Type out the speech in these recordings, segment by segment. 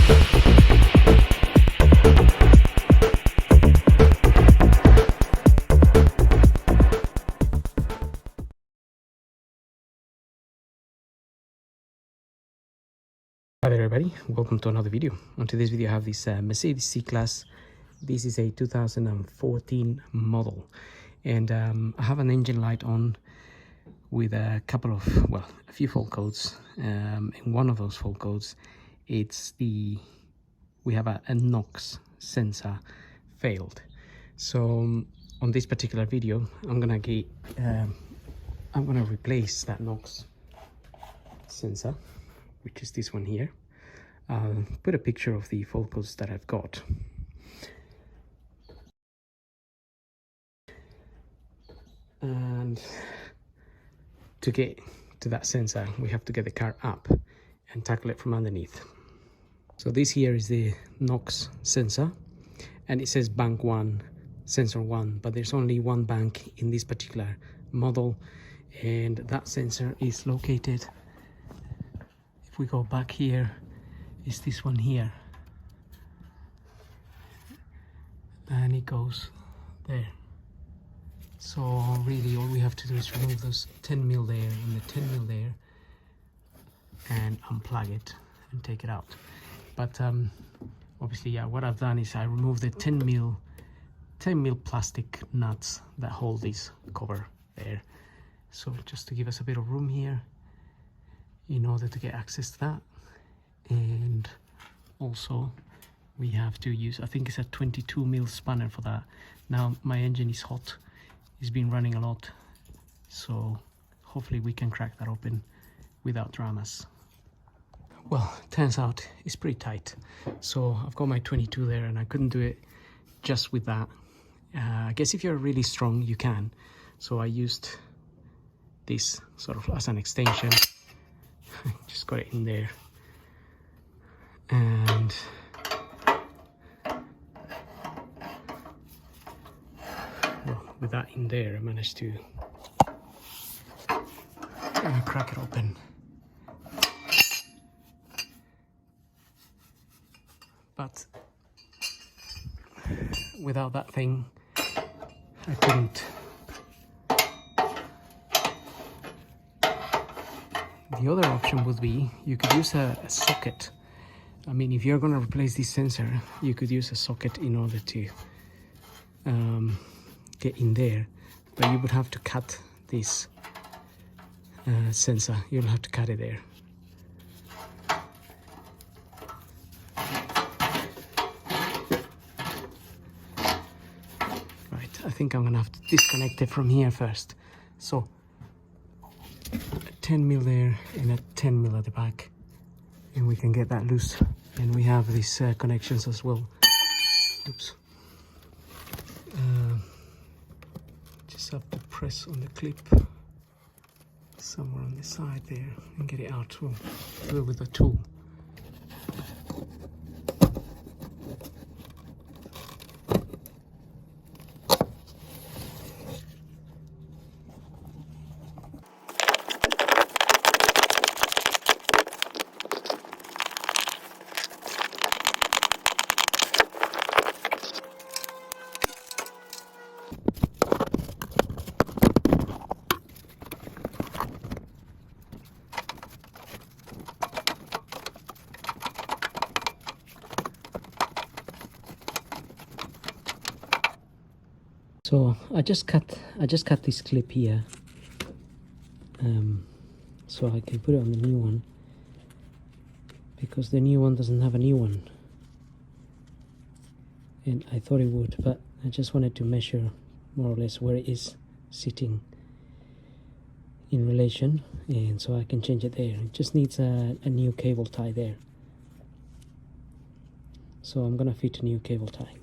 Hi there everybody, welcome to another video. On today's video I have this Mercedes C-Class. This is a 2014 model, and I have an engine light on with a couple of, well, a few fault codes. In one of those fault codes, we have a NOx sensor failed. So on this particular video I'm gonna replace that NOx sensor, which is this one here. I'll put a picture of the fault codes that I've got. And to get to that sensor, we have to get the car up and tackle it from underneath. So this here is the NOx sensor, and it says bank 1, sensor 1, but there's only one bank in this particular model, and that sensor is located, if we go back here, is this one here, and it goes there. So really all we have to do is remove those 10 mil there and the 10 mil there and unplug it and take it out. But obviously, yeah, what I've done is I removed the 10 mil plastic nuts that hold this cover there, so just to give us a bit of room here in order to get access to that. And also we have to use, I think it's a 22 mil spanner for that. Now my engine is hot, it's been running a lot, so hopefully we can crack that open without dramas. Well, turns out it's pretty tight, so I've got my 22 there and I couldn't do it just with that. I guess if you're really strong you can, so I used this sort of as an extension. Just got it in there, and well, with that in there I managed to crack it open. But without that thing I couldn't. The other option would be you could use a socket. I mean, if you're going to replace this sensor, you could use a socket in order to get in there, but you would have to cut this sensor. You'll have to cut it there. Right, I think I'm going to have to disconnect it from here first. So 10 mil there and a 10 mil at the back, and we can get that loose. And we have these connections as well. Oops. Just have to press on the clip somewhere on the side there and get it out. We'll do it with a tool. So I just cut this clip here, so I can put it on the new one, because the new one doesn't have a new one, and I thought it would, but I just wanted to measure more or less where it is sitting in relation, and so I can change it there. It just needs a new cable tie there, so I'm gonna fit a new cable tie.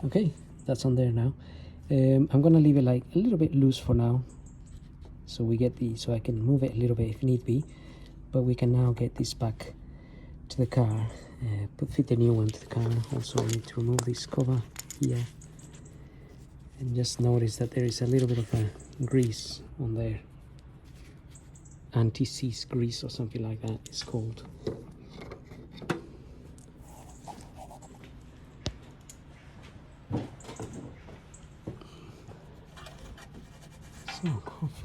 Okay, that's on there now. I'm gonna leave it like a little bit loose for now, so I can move it a little bit if need be, but we can now get this back to the car, fit the new one to the car. Also, I need to remove this cover here, and just notice that there is a little bit of a grease on there, anti-seize grease or something like that it's called.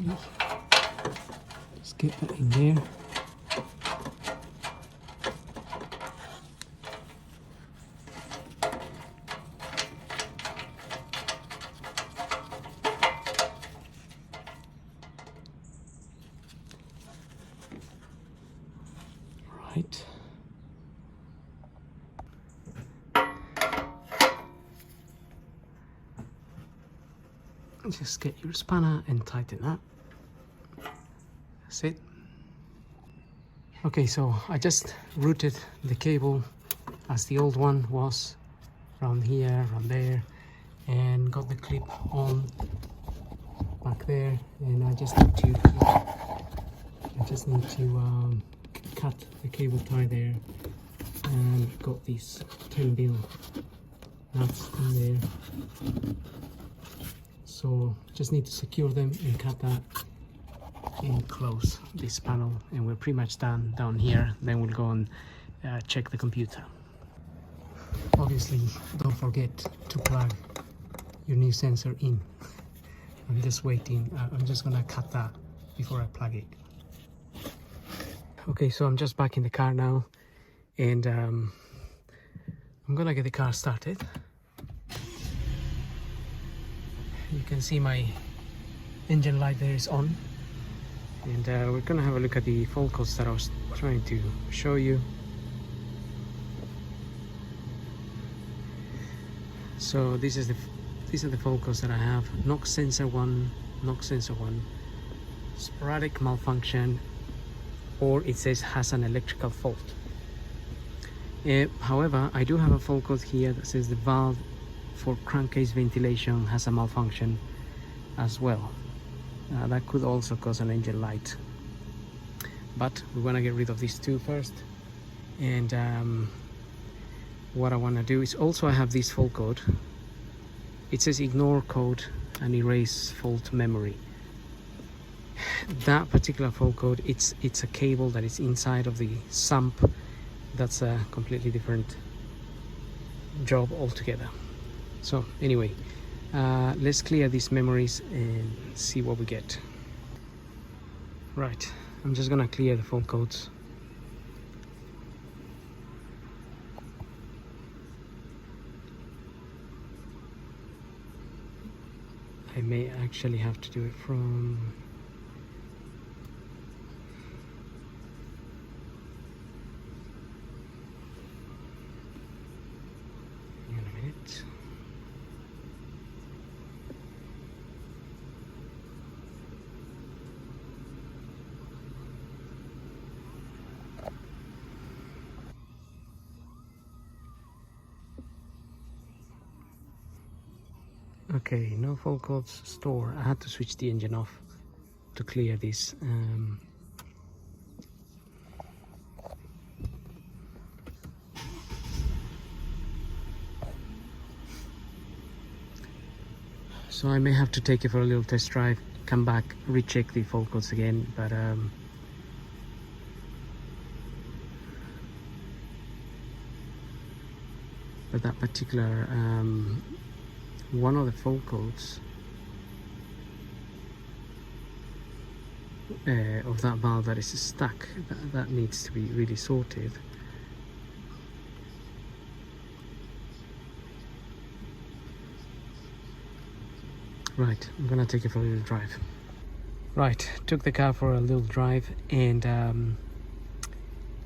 Just get that in there. Right. Just get your spanner and tighten that. That's it. Okay, so I just routed the cable as the old one was, around here, around there, and got the clip on back there, and I just need to cut the cable tie there, and got these 10mm nuts in there. So just need to secure them and cut that and close this panel, and we're pretty much done down here. Then we'll go and check the computer. Obviously, don't forget to plug your new sensor in. I'm just waiting. I'm just gonna cut that before I plug it. Okay, so I'm just back in the car now, and I'm gonna get the car started. You can see my engine light there is on, and we're gonna have a look at the fault codes that I was trying to show you. So these are the fault codes that I have. NOx Sensor 1, NOx Sensor 1, sporadic malfunction, or it says has an electrical fault. However, I do have a fault code here that says the valve for crankcase ventilation has a malfunction as well. That could also cause an engine light, but we want to get rid of these two first. And what I want to do is also, I have this fault code. It says ignore code and erase fault memory. That particular fault code, it's a cable that is inside of the sump. That's a completely different job altogether. So anyway, let's clear these memories and see what we get. Right, I'm just gonna clear the fault codes. I may actually have to do it from in a minute. Okay, no fault codes store. I had to switch the engine off to clear this. So I may have to take it for a little test drive, come back, recheck the fault codes again, but that particular one of the fault codes of that valve that is stuck, that needs to be really sorted. Right, I'm gonna take it for a little drive. Right, took the car for a little drive, and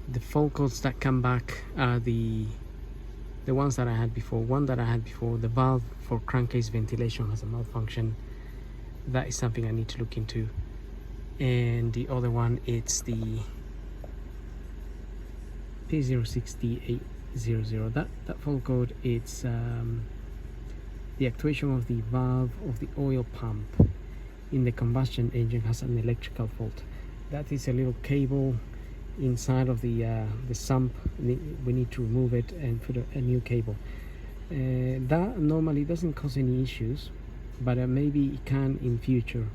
the fault codes that come back are the ones that I had before. One that I had before, the valve for crankcase ventilation has a malfunction. That is something I need to look into. And the other one, it's the P06D800. That fault code, it's the actuation of the valve of the oil pump in the combustion engine has an electrical fault. That is a little cable inside of the sump. We need to remove it and put a new cable. That normally doesn't cause any issues, but maybe it can in future.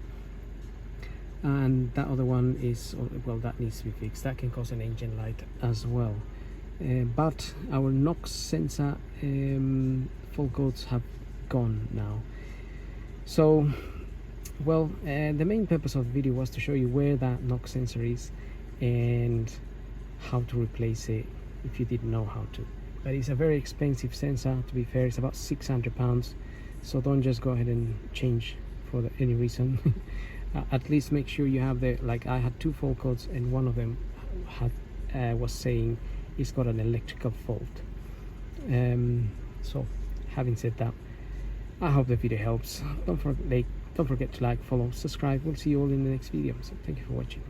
And that other one is, well, that needs to be fixed. That can cause an engine light as well. But our NOx sensor fault codes have gone now. So Well, the main purpose of the video was to show you where that NOx sensor is and how to replace it if you didn't know how to. But it's a very expensive sensor, to be fair. It's about £600, so don't just go ahead and change for any reason. At least make sure you have the, like I had 2 fault codes, and one of them had was saying it's got an electrical fault. So having said that, I hope the video helps. Don't forget to like, follow, subscribe. We'll see you all in the next video. So thank you for watching.